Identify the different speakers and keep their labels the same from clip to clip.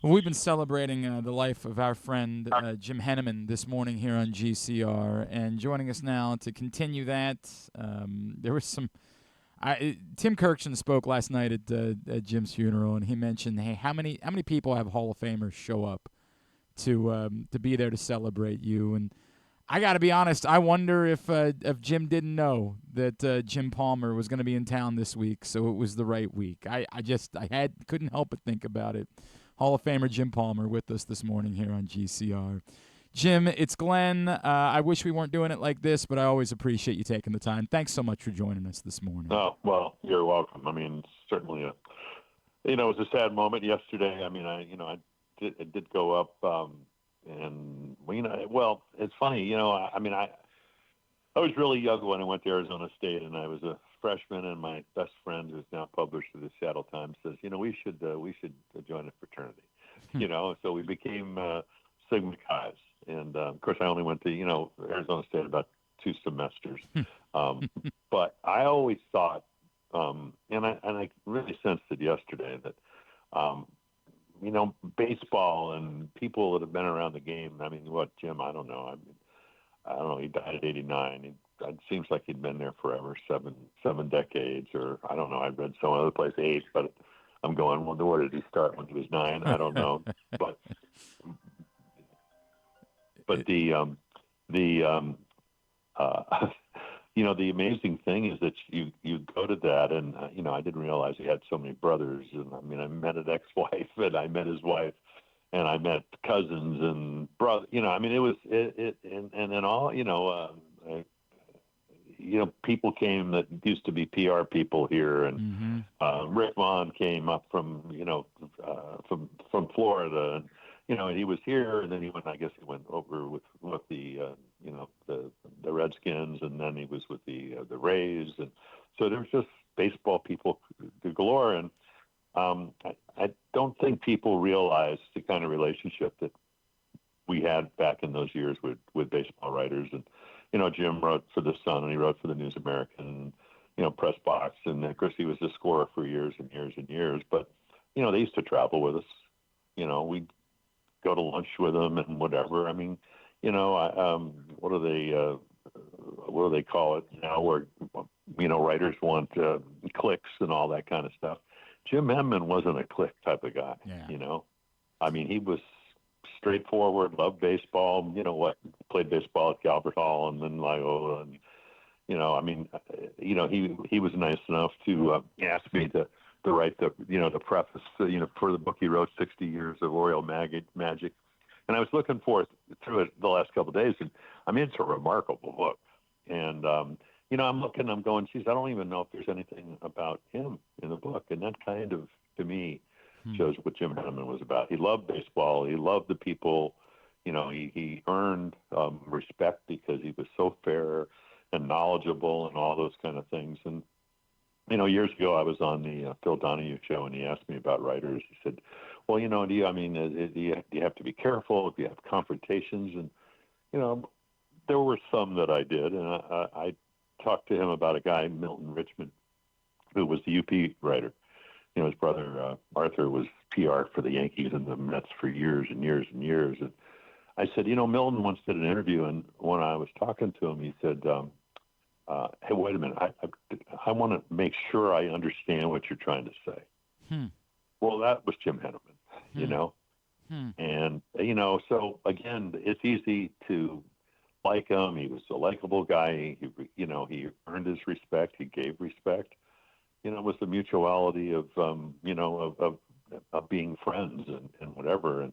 Speaker 1: Well, we've been celebrating the life of our friend Jim Henneman this morning here on GCR, and joining us now to continue that. There was some. Tim Kirkson spoke last night at Jim's funeral, and he mentioned, "Hey, how many people have Hall of Famers show up to be there to celebrate you?" And I got to be honest, I wonder if Jim didn't know that Jim Palmer was going to be in town this week, so it was the right week. I couldn't help but think about it. Hall of Famer Jim Palmer with us this morning here on GCR. Jim, it's Glenn. I wish we weren't doing it like this, but I always appreciate you taking the time. Thanks so much for joining us this morning.
Speaker 2: Oh, well, you're welcome. I mean, certainly it was a sad moment yesterday. I mean, it did go up, and well, it's funny, I was really young when I went to Arizona State, and I was a freshman, and my best friend, who's now published with the Seattle Times, says, we should join a fraternity, so we became Sigma Chi's, and of course, I only went to Arizona State about 2 semesters, but I always thought, and I really sensed it yesterday that. Baseball and people that have been around the game. I mean, Jim? I don't know. I don't know. He died at 89. It seems like he'd been there forever, seven decades, or I don't know. I read some other place 8, but I'm going, well, where did he start when he was 9? I don't know. But the the amazing thing is that you go to that, and I didn't realize he had so many brothers. And I mean, I met an ex-wife, and I met his wife, and I met cousins and brother. I mean, it was and then all people came that used to be PR people here, and Rick Vaughn came up from from Florida, and and he was here, and then I guess he went over with the the Redskins, and then he was with the Rays, and so there was just baseball people galore, and I don't think people realize the kind of relationship that we had back in those years with baseball writers, and Jim wrote for the Sun, and he wrote for the News American, Press Box, and of course he was a scorer for years and years and years. But they used to travel with us. We'd go to lunch with them and whatever. I mean, what do they call it now? Where writers want clicks and all that kind of stuff. Jim Henneman wasn't a click type of guy.
Speaker 1: Yeah.
Speaker 2: I mean, he was straightforward, loved baseball. Played baseball at Calvert Hall and then Loyola, and I mean, he was nice enough to ask me to write the preface for the book he wrote, 60 Years of Oriole Magic. And I was looking through it the last couple of days, and I mean, it's a remarkable book. And I'm looking, I'm going, geez, I don't even know if there's anything about him in the book. And that kind of, to me, shows what Jim Henneman was about. He loved baseball. He loved the people. He earned respect because he was so fair and knowledgeable and all those kind of things. And years ago, I was on the Phil Donahue show, and he asked me about writers. He said, well, do you have to be careful if you have confrontations? And, there were some that I did. And I talked to him about a guy, Milton Richmond, who was the UP writer. His brother, Arthur, was PR for the Yankees and the Mets for years and years and years. And I said, Milton once did an interview, and when I was talking to him, he said, hey, wait a minute. I want to make sure I understand what you're trying to say. Well, that was Jim Henneman, And, so, again, it's easy to like him. He was a likable guy. He earned his respect. He gave respect. It was the mutuality of being friends and whatever. And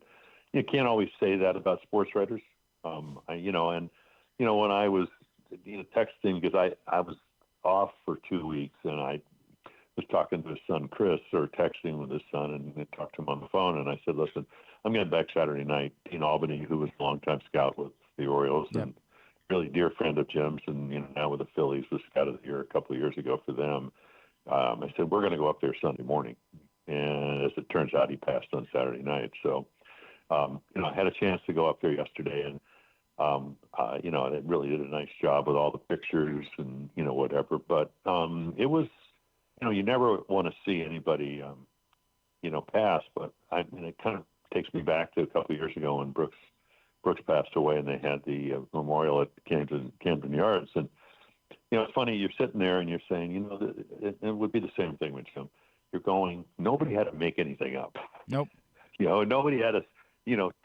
Speaker 2: you can't always say that about sports writers. When I was texting, because I was off for 2 weeks, and I was talking to his son Chris, or texting with his son, and I talked to him on the phone, and I said, listen, I'm getting back Saturday night. Dean Albany, who was a longtime scout with the Orioles, and really dear friend of Jim's, and now with the Phillies, was scout of the year a couple of years ago for them. I said, we're going to go up there Sunday morning. And as it turns out, he passed on Saturday night. So, I had a chance to go up there yesterday, and it really did a nice job with all the pictures and, whatever. But it was, you never want to see anybody, pass. But it kind of takes me back to a couple of years ago when Brooks passed away, and they had the memorial at Camden Yards. And it's funny. You're sitting there and you're saying, it would be the same thing with Jim. You're going. Nobody had to make anything up.
Speaker 1: Nope.
Speaker 2: Nobody had to,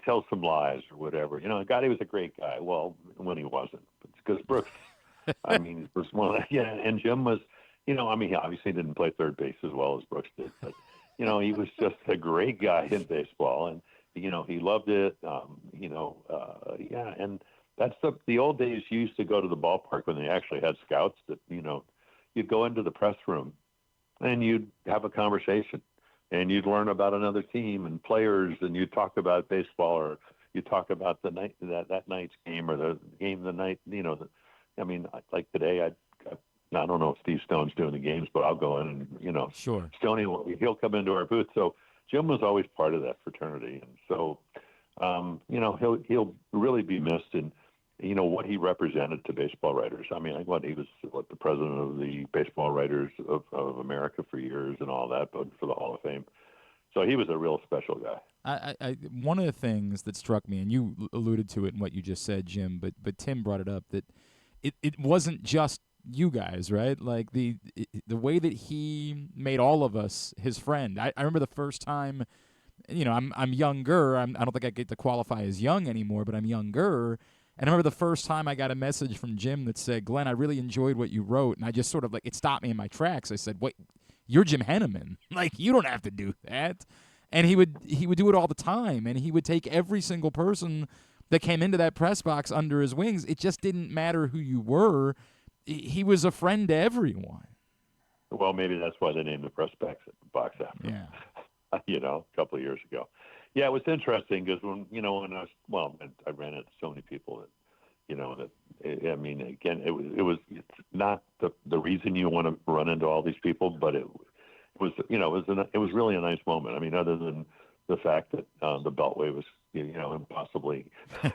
Speaker 2: tell some lies or whatever. God, he was a great guy. Well, when he wasn't, because Brooks, was one of the, and Jim was, he obviously didn't play third base as well as Brooks did, but, he was just a great guy in baseball, and, he loved it, and that's the old days. You used to go to the ballpark when they actually had scouts that, you'd go into the press room and you'd have a conversation and you'd learn about another team and players, and you'd talk about baseball, or you talk about the night, that night's game, or the game the night, like today, I don't know if Steve Stone's doing the games, but I'll go in and,
Speaker 1: Sure.
Speaker 2: Stoney, he'll come into our booth. So Jim was always part of that fraternity. And so, he'll really be missed in, what he represented to baseball writers. He was the president of the Baseball Writers of America for years and all that, but for the Hall of Fame. So he was a real special guy.
Speaker 1: One of the things that struck me, and you alluded to it in what you just said, Jim, but Tim brought it up, that it wasn't just you guys, right? Like the way that he made all of us his friend. I remember the first time, I'm younger. I don't think I get to qualify as young anymore, but I'm younger. And I remember the first time I got a message from Jim that said, "Glenn, I really enjoyed what you wrote." And I just sort of it stopped me in my tracks. I said, "Wait, you're Jim Henneman. Like, you don't have to do that." And he would do it all the time. And he would take every single person that came into that press box under his wings. It just didn't matter who you were. He was a friend to everyone.
Speaker 2: Well, maybe that's why they named the press box after him. A couple of years ago. Yeah, it was interesting because when I ran into so many people that, again, it's not the reason you want to run into all these people, but it was really a nice moment. Other than the fact that the Beltway was, impossibly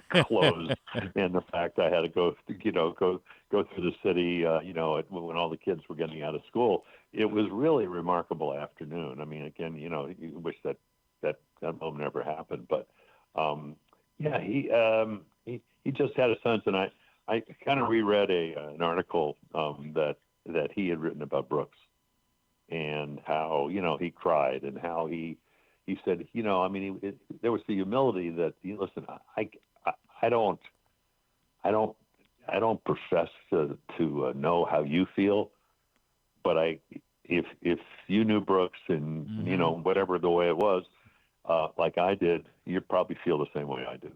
Speaker 2: closed, and the fact I had to go through the city, when all the kids were getting out of school, it was really a remarkable afternoon. Again, you wish that moment never happened, but he just had a sense, and I kind of reread an article that he had written about Brooks, and how he cried, and how he said, there was the humility that, listen, I don't profess to know how you feel, but if you knew Brooks and whatever the way it was, like I did, you'd probably feel the same way I do.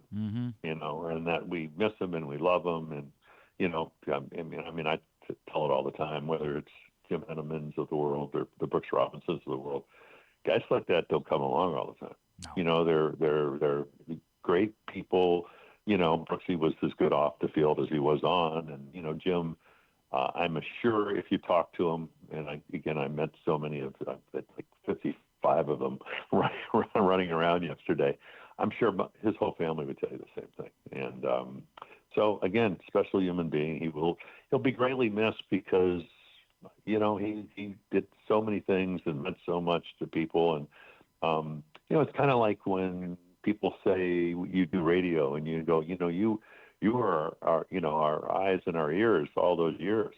Speaker 2: And that we miss him and we love him, and I tell it all the time, whether it's Jim Hennemans of the world or the Brooks Robinsons of the world. Guys like that don't come along all the time. No. They're great people. Brooksy was as good off the field as he was on, and Jim. I'm sure if you talk to him, and I met so many of like 55 of them running around yesterday. I'm sure his whole family would tell you the same thing. And so again, special human being. He'll be greatly missed because he did so many things and meant so much to people. And it's kind of like when people say you do radio and you go, you are our eyes and our ears all those years.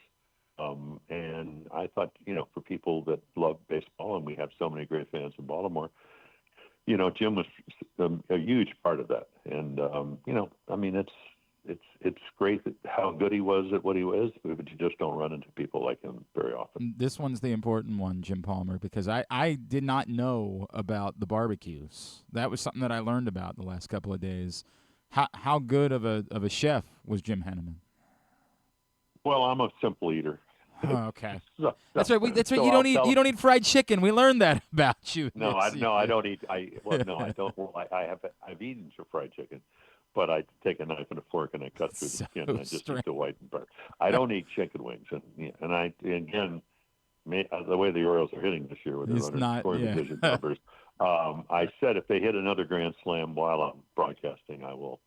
Speaker 2: And I thought, for people that love baseball, and we have so many great fans in Baltimore, Jim was a huge part of that. And, it's great how good he was at what he was, but you just don't run into people like him very often.
Speaker 1: This one's the important one, Jim Palmer, because I did not know about the barbecues. That was something that I learned about the last couple of days. How good of a chef was Jim Henneman?
Speaker 2: Well, I'm a simple eater.
Speaker 1: Oh, okay. That's right. You don't eat fried chicken. We learned that about you.
Speaker 2: No, I don't eat. I don't. Well, I've eaten some fried chicken, but I take a knife and a fork and I cut through the skin and I just eat the white part. I don't eat chicken wings, and the way the Orioles are hitting this year with their scoring division numbers, I said if they hit another grand slam while I'm broadcasting, I will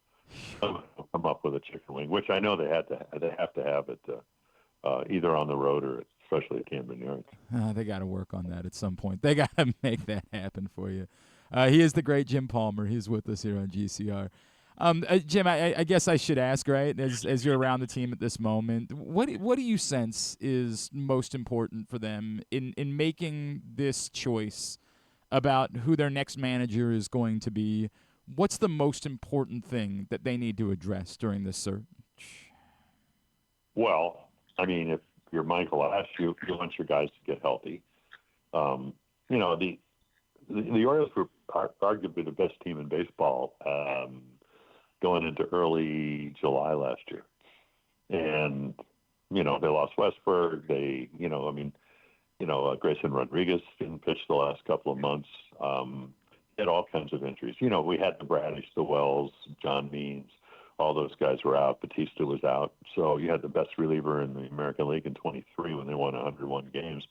Speaker 2: come up with a chicken wing, which I know they have to have it either on the road or especially at Camden Yards.
Speaker 1: They got to work on that at some point. They got to make that happen for you. He is the great Jim Palmer. He's with us here on GCR. Jim, I guess I should ask, right, as you're around the team at this moment, what do you sense is most important for them in making this choice about who their next manager is going to be? What's the most important thing that they need to address during this search?
Speaker 2: Well, I mean, if you're Michael Ash, you want your guys to get healthy. You know, the Orioles were arguably the best team in baseball going into early July last year. And, you know, they lost Westberg. Grayson Rodriguez didn't pitch the last couple of months. Had all kinds of injuries. You know, we had the Braddies, the Wells, John Means. All those guys were out. Batista was out. So you had the best reliever in the American League in 23 when they won 101 games,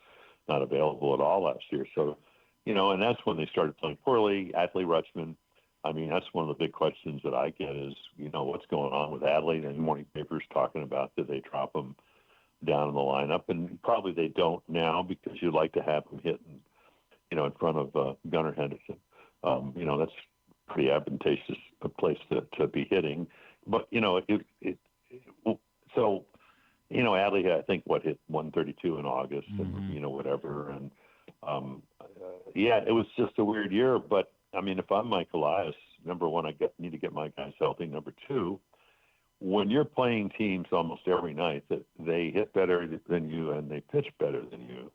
Speaker 2: not available at all last year. So, you know, and that's when they started playing poorly. Adley Rutschman, I mean, that's one of the big questions that I get is, you know, what's going on with Adley? And the morning papers talking about, did they drop him down in the lineup? And probably they don't now because you'd like to have him hitting, you know, in front of Gunnar Henderson. You know, that's pretty advantageous a place to be hitting. But, you know, so, you know, Adley, I think, hit 132 in August and, you know, whatever. And, yeah, it was just a weird year. But, I mean, if I'm Mike Elias, number one, need to get my guys healthy. Number two, when you're playing teams almost every night that they hit better than you and they pitch better than you,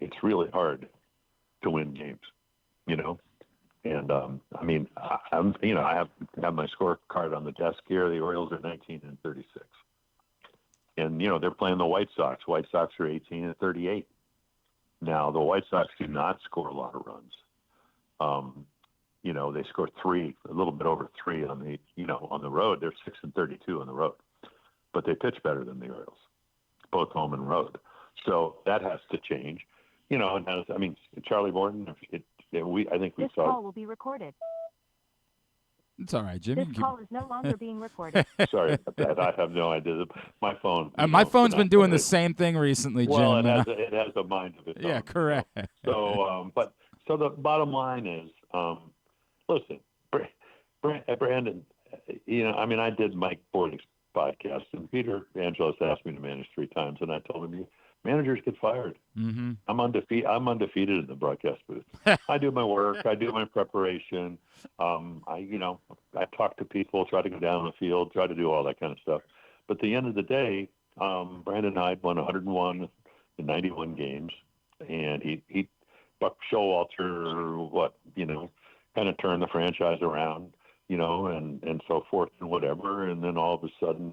Speaker 2: it's really hard to win games, you know? And, I mean, I have my scorecard on the desk here. The Orioles are 19-36. And, you know, they're playing the White Sox. White Sox are 18-38. Now, the White Sox do not score a lot of runs. You know, they score a little bit over 3 on the road. They're 6-32 on the road. But they pitch better than the Orioles, both home and road. So that has to change. You know, and Charlie Morton, I think we
Speaker 3: This
Speaker 2: saw.
Speaker 3: call will be recorded.
Speaker 1: It's all right, Jim.
Speaker 3: This call is no longer being recorded.
Speaker 2: Sorry about that. I have no idea. My phone.
Speaker 1: My phone's been doing the same thing recently, Jim.
Speaker 2: Well, it has a mind of its own.
Speaker 1: Yeah, correct.
Speaker 2: You know? So the bottom line is, listen, Brandon. You know, I mean, I did Mike Bordick's podcast, and Peter Angelos asked me to manage 3 times, and I told him, managers get fired.
Speaker 1: Mm-hmm.
Speaker 2: I'm undefeated in the broadcast booth. I do my work. I do my preparation. I talk to people, try to go down the field, try to do all that kind of stuff. But at the end of the day, Brandon Hyde won 101 in 91 games, and Buck Showalter, kind of turned the franchise around, and so forth and whatever. And then all of a sudden,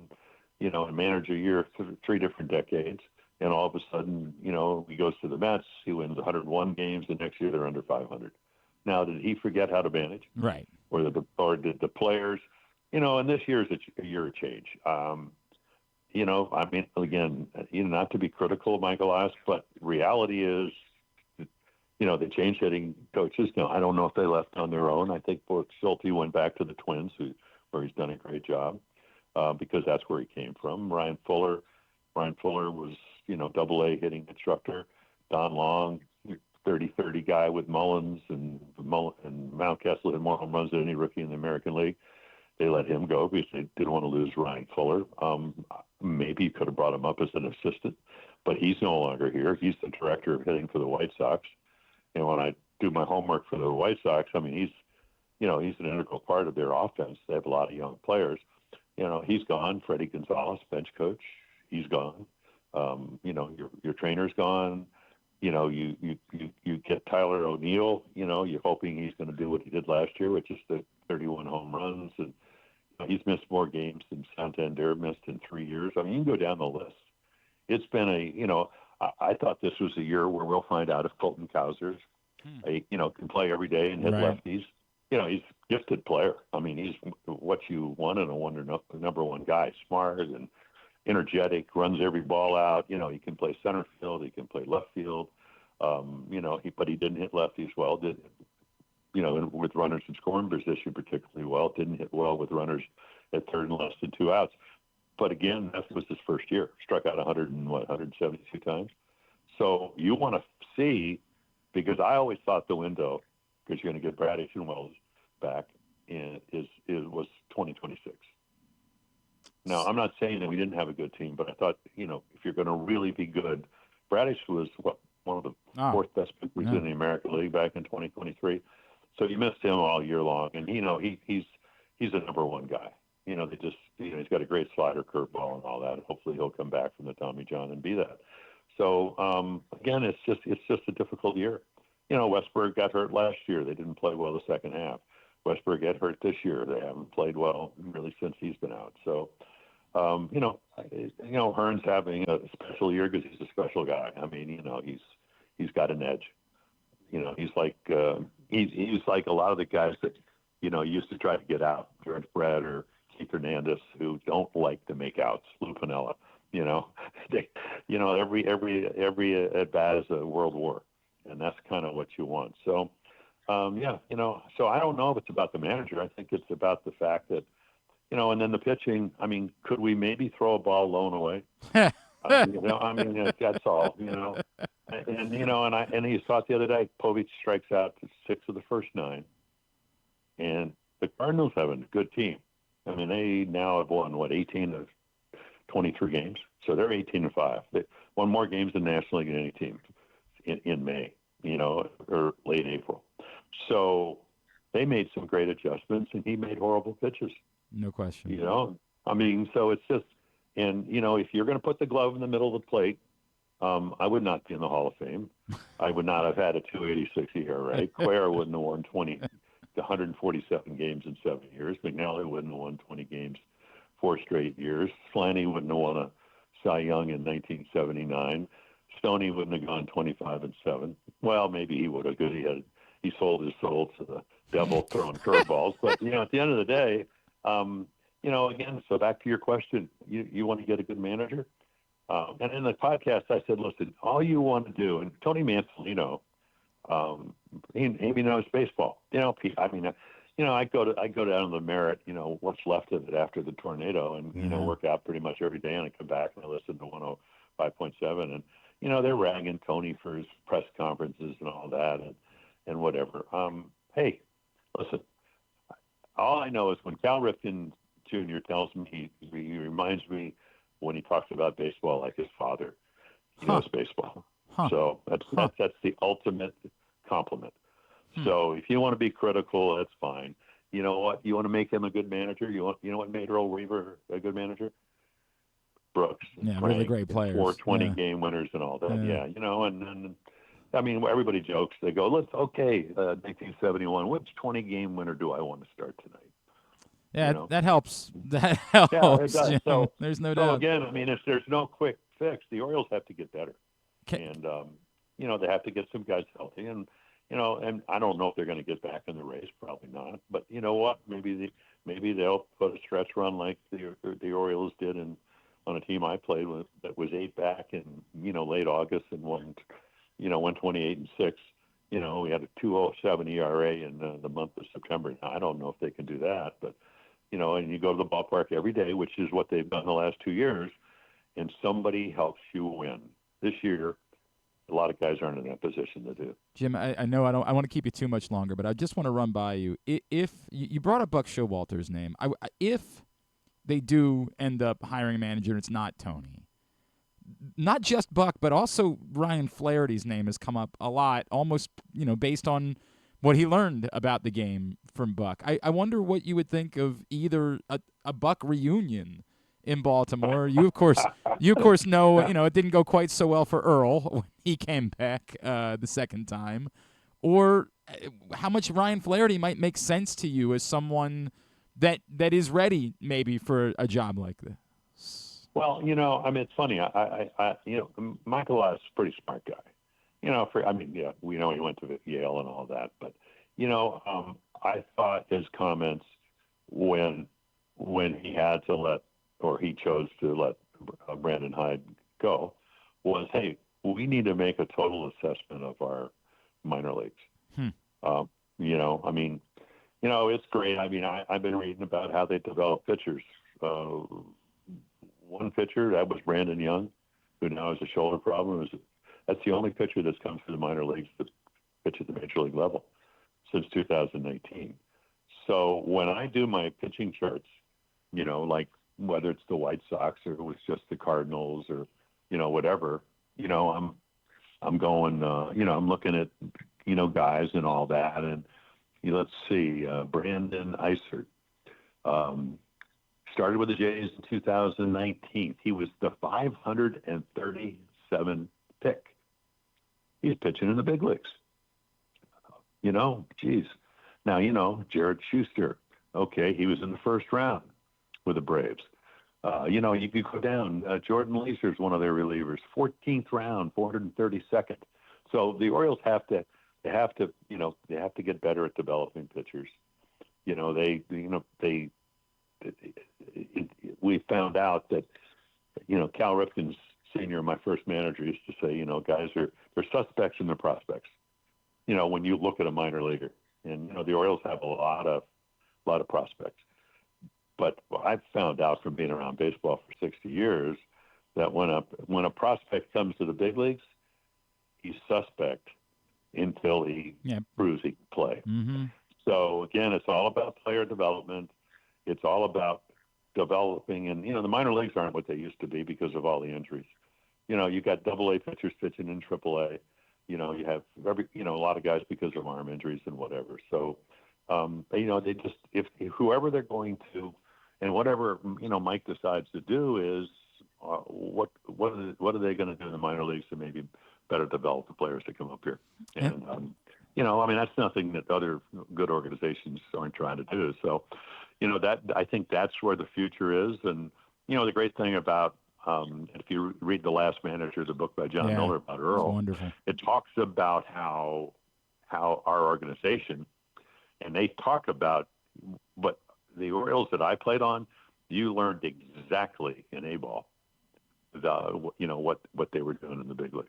Speaker 2: a manager year, 3 different decades. And all of a sudden, he goes to the Mets. He wins 101 games. The next year, they're under 500. Now, did he forget how to manage?
Speaker 1: Right.
Speaker 2: Or did the players? And this year is a year of change. Again, not to be critical of Michael Ask, but reality is, they changed hitting coaches. Now, I don't know if they left on their own. I think Bork Schulte went back to the Twins, where he's done a great job, because that's where he came from. Ryan Fuller was, Double-A hitting instructor. Don Long, 30-30 guy with Mullins, and Mountcastle had more home runs than any rookie in the American League. They let him go because they didn't want to lose Ryan Fuller. Maybe you could have brought him up as an assistant, but he's no longer here. He's the director of hitting for the White Sox. And when I do my homework for the White Sox, he's an integral part of their offense. They have a lot of young players. He's gone. Freddie Gonzalez, bench coach, he's gone. Your trainer's gone. You get Tyler O'Neill. You're hoping he's going to do what he did last year, which is the 31 home runs, and he's missed more games than Santander missed in 3 years. You can go down the list. It's been I thought this was a year where we'll find out if Colton Cowsers, can play every day and hit lefties. He's a gifted player. He's what you want in a number one guy, smart and energetic, runs every ball out. He can play center field, he can play left field. But he didn't hit lefties well. With runners in scoring position particularly well. Didn't hit well with runners at third and less than 2 outs. But again, that was his first year. Struck out 172 times. So you want to see, because I always thought the window because you're going to get Bradish and Wells back, and was 2026. Now, I'm not saying that we didn't have a good team, but I thought, if you're going to really be good, Bradish was one of the fourth best pitchers in the American League back in 2023. So you missed him all year long, and he's a number one guy. They just he's got a great slider, curveball, and all that. Hopefully, he'll come back from the Tommy John and be that. So again, it's just a difficult year. Westberg got hurt last year. They didn't play well the second half. Westberg got hurt this year. They haven't played well really since he's been out. So, Hearn's having a special year because he's a special guy. I mean, he's got an edge. He's like he's like a lot of the guys that used to try to get out, George Brett or Keith Hernandez, who don't like to make outs. Lou Piniella, every at bat is a world war, and that's kind of what you want. So. So I don't know if it's about the manager. I think it's about the fact that, and then the pitching. I mean, could we maybe throw a ball low and away? That's all. And you saw it the other day. Povich strikes out to 6 of the first 9, and the Cardinals have a good team. I mean, they now have won 18 of 23 games, so they're 18-5. They won more games in the National League than any team in May, or late April. So they made some great adjustments, and he made horrible pitches.
Speaker 1: No question.
Speaker 2: So it's just, and, if you're going to put the glove in the middle of the plate, I would not be in the Hall of Fame. I would not have had a 286 ERA. Cuellar wouldn't have won 147 games in 7 years. McNally wouldn't have won 20 games 4 straight years. Slaney wouldn't have won a Cy Young in 1979. Stoney wouldn't have gone 25-7. Well, maybe he would have, because he sold his soul to the devil throwing curveballs. But, at the end of the day, again, so back to your question, you want to get a good manager? And in the podcast, I said, listen, all you want to do, and Tony Mansell, he knows baseball. I go down to the Merritt, what's left of it after the tornado, and, work out pretty much every day, and I come back and I listen to 105.7, and, they're ragging Tony for his press conferences and all that, and whatever. Hey, listen, all I know is when Cal Ripken Jr. tells me, he reminds me when he talks about baseball like his father. He knows baseball. So that's the ultimate compliment. So if you want to be critical, that's fine. You know what? You want to make him a good manager? You know what made Earl Weaver a good manager? Brooks.
Speaker 1: Yeah, really great players.
Speaker 2: 420 game winners and all that. And I mean, everybody jokes. They go, 1971, which 20-game winner do I want to start tonight?
Speaker 1: Yeah, that helps. That helps.
Speaker 2: Yeah, it does. So,
Speaker 1: there's no doubt.
Speaker 2: Again, I mean, if there's no quick fix, the Orioles have to get better. And, they have to get some guys healthy. And, and I don't know if they're going to get back in the race. Probably not. But you know what? Maybe they'll put a stretch run like the Orioles did on a team I played with that was 8 back in, late August and won 28-6. We had a 2.07 ERA in the month of September. Now, I don't know if they can do that, but, and you go to the ballpark every day, which is what they've done the last 2 years, and somebody helps you win. This year, a lot of guys aren't in that position to do.
Speaker 1: Jim, I know I want to keep you too much longer, but I just want to run by you. If you brought up Buck Showalter's name, if they do end up hiring a manager and it's not Tony, not just Buck, but also Ryan Flaherty's name has come up a lot, almost, based on what he learned about the game from Buck. I wonder what you would think of either a Buck reunion in Baltimore. You of course know, it didn't go quite so well for Earl when he came back the second time, or how much Ryan Flaherty might make sense to you as someone that is ready maybe for a job like this.
Speaker 2: Well, it's funny. Michael is a pretty smart guy. We know he went to Yale and all that, but I thought his comments when he had to let, or he chose to let Brandon Hyde go, was, hey, we need to make a total assessment of our minor leagues. It's great. I've been reading about how they develop pitchers. One pitcher, that was Brandon Young, who now has a shoulder problem. That's the only pitcher that's come through the minor leagues to pitch at the major league level. since 2019. So when I do my pitching charts, like whether it's the White Sox or it was just the Cardinals or, whatever, I'm going, I'm looking at, guys and all that. And let's see, Brandon Eisert started with the Jays in 2019. He was the 537 pick. He's pitching in the big leagues. Geez. Now, Jared Schuster. Okay, he was in the first round with the Braves. You could go down. Jordan Leeser's one of their relievers, 14th round, 432nd. So the Orioles have to get better at developing pitchers. We found out that, Cal Ripken Sr., my first manager, used to say, guys they're suspects in their prospects. When you look at a minor leaguer, and the Orioles have a lot of prospects. But I've found out from being around baseball for 60 years that when a prospect comes to the big leagues, he's suspect until he proves he can play.
Speaker 1: Mm-hmm.
Speaker 2: So again, it's all about player development. It's all about developing, and the minor leagues aren't what they used to be because of all the injuries. You got AA pitchers pitching in AAA. You have a lot of guys because of arm injuries and whatever. So, they just if whoever they're going to, and whatever Mike decides to do is what are they going to do in the minor leagues to maybe better develop the players to come up here? And that's nothing that other good organizations aren't trying to do. So, that I think that's where the future is. And the great thing about if you read The Last Manager, the book by John Miller about Earl,
Speaker 1: wonderful.
Speaker 2: It talks about how our organization, and they talk about what the Orioles that I played on, you learned exactly in A-ball, what they were doing in the big leagues.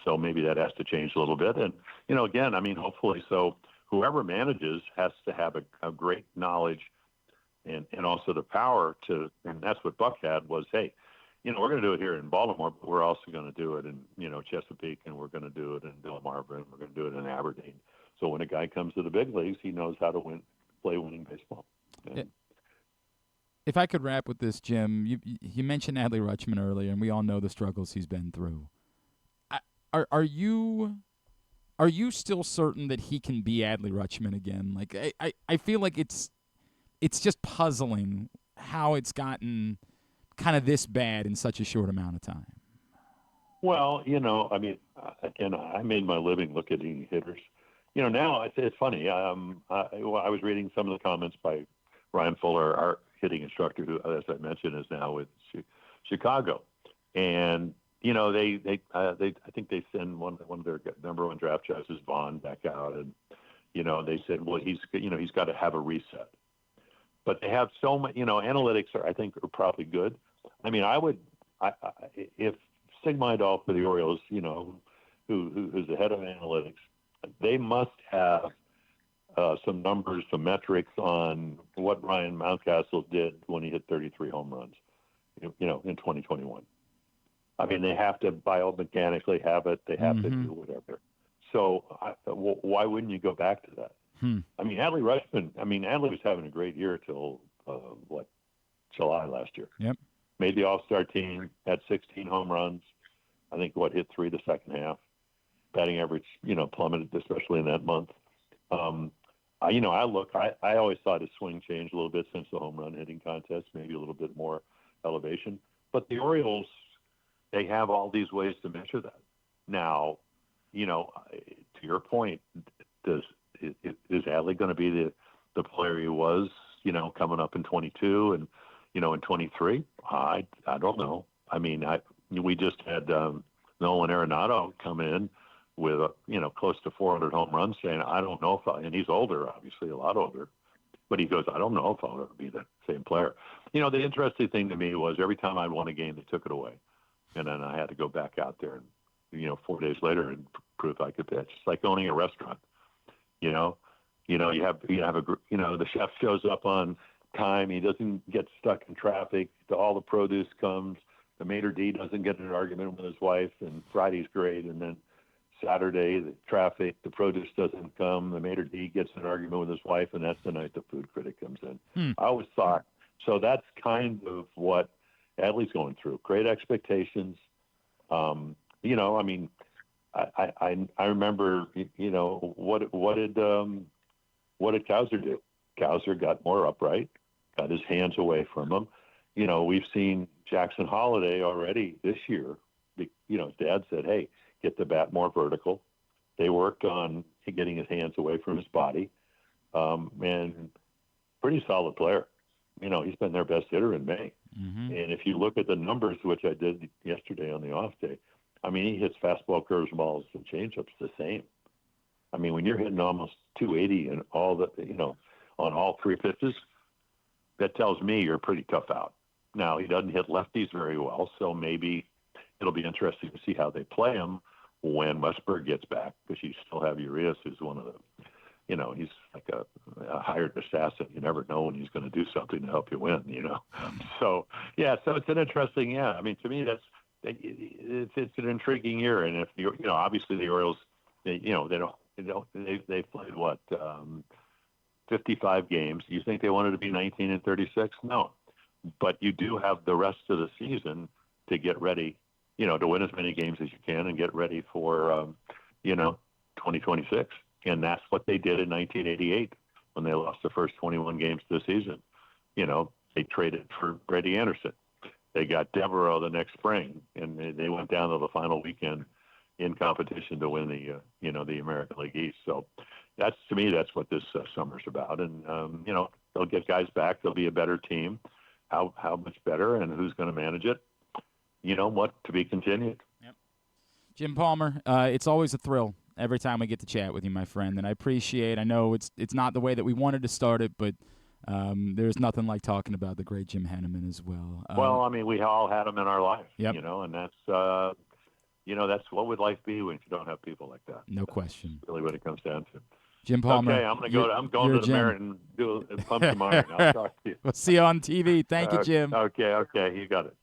Speaker 2: So maybe that has to change a little bit. And, again, hopefully so whoever manages has to have a great knowledge and also the power to, and that's what Buck had was, hey, we're going to do it here in Baltimore, but we're also going to do it in, Chesapeake, and we're going to do it in Delmarva, and we're going to do it in Aberdeen. So when a guy comes to the big leagues, he knows how to play winning baseball. And,
Speaker 1: if I could wrap with this, Jim, you mentioned Adley Rutschman earlier, and we all know the struggles he's been through. Are you still certain that he can be Adley Rutschman again? Like I feel like it's just puzzling how it's gotten kind of this bad in such a short amount of time.
Speaker 2: Well, again, I made my living looking at hitters. Now it's funny. I was reading some of the comments by Ryan Fuller, our hitting instructor, who, as I mentioned, is now with Chicago, and they I think they send one of their number one draft choices, Vaughn, back out, and they said, well, he's got to have a reset. But they have so much, analytics are probably good. If Sigmundolf for the Orioles, who's the head of analytics, they must have some numbers, some metrics on what Ryan Mountcastle did when he hit 33 home runs, in 2021. They have to biomechanically have it. They have to do whatever. So why wouldn't you go back to that? Adley Rutschman, Adley was having a great year till, July last year.
Speaker 1: Yep.
Speaker 2: Made the All-Star team, had 16 home runs. I think, hit 3 the second half. Batting average, plummeted, especially in that month. I always thought his swing changed a little bit since the home run hitting contest, maybe a little bit more elevation. But the Orioles, they have all these ways to measure that. Now, to your point, is Adley going to be the player he was, coming up in 22 and, in 23? I don't know. We just had Nolan Arenado come in with, close to 400 home runs, saying, I don't know if and he's older, obviously, a lot older, but he goes, I don't know if I'll ever be the same player. The interesting thing to me was every time I won a game, they took it away. And then I had to go back out there and, 4 days later and prove I could pitch. It's like owning a restaurant. You have a group, the chef shows up on time. He doesn't get stuck in traffic. All the produce comes. The maitre d' doesn't get in an argument with his wife, and Friday's great. And then Saturday, the traffic, the produce doesn't come, the maitre d' gets in an argument with his wife, and that's the night the food critic comes in. I always thought, so that's kind of what Adley's going through. Great expectations. You know, I mean, I remember, you know, what did Cowser do? Cowser got more upright, got his hands away from him. You know, we've seen Jackson Holiday already this year. You know, his dad said, hey, get the bat more vertical. They worked on getting his hands away from his body. And pretty solid player. You know, he's been their best hitter in May.
Speaker 1: Mm-hmm.
Speaker 2: And if you look at the numbers, which I did yesterday on the off day, I mean, he hits fastball, curves, balls, and changeups the same. I mean, when you're hitting almost 280 and all the, you know, on all three pitches, that tells me you're pretty tough out. Now, he doesn't hit lefties very well, so maybe it'll be interesting to see how they play him when Westberg gets back, because you still have Urias, who's one of the, you know, he's like a hired assassin. You never know when he's going to do something to help you win, you know. So, yeah, so it's an interesting, yeah. I mean, to me, it's an intriguing year. And if, you know, obviously the Orioles, they've played what, 55 games. You think they wanted to be 19-36? No. But you do have the rest of the season to get ready, you know, to win as many games as you can and get ready for, you know, 2026. And that's what they did in 1988 when they lost the first 21 games of the season. You know, they traded for Brady Anderson. They got Devereaux the next spring, and they went down to the final weekend in competition to win the, you know, the American League East. So that's, to me, that's what this summer's about. And, you know, they'll get guys back. They'll be a better team. How much better, and who's going to manage it? You know what, to be continued.
Speaker 1: Yep. Jim Palmer, it's always a thrill every time we get to chat with you, my friend, and I appreciate. I know it's not the way that we wanted to start it, but there's nothing like talking about the great Jim Henneman as well.
Speaker 2: Well, I mean, we all had him in our life,
Speaker 1: yep.
Speaker 2: You know, and that's you know, that's what would life be when you don't have people like that.
Speaker 1: No question.
Speaker 2: That's really what it comes down to.
Speaker 1: Jim Palmer.
Speaker 2: Okay, I'm going to the Merit and do a pump some iron. I'll talk to you.
Speaker 1: We'll see you on TV. Thank you, Jim.
Speaker 2: Okay, you got it.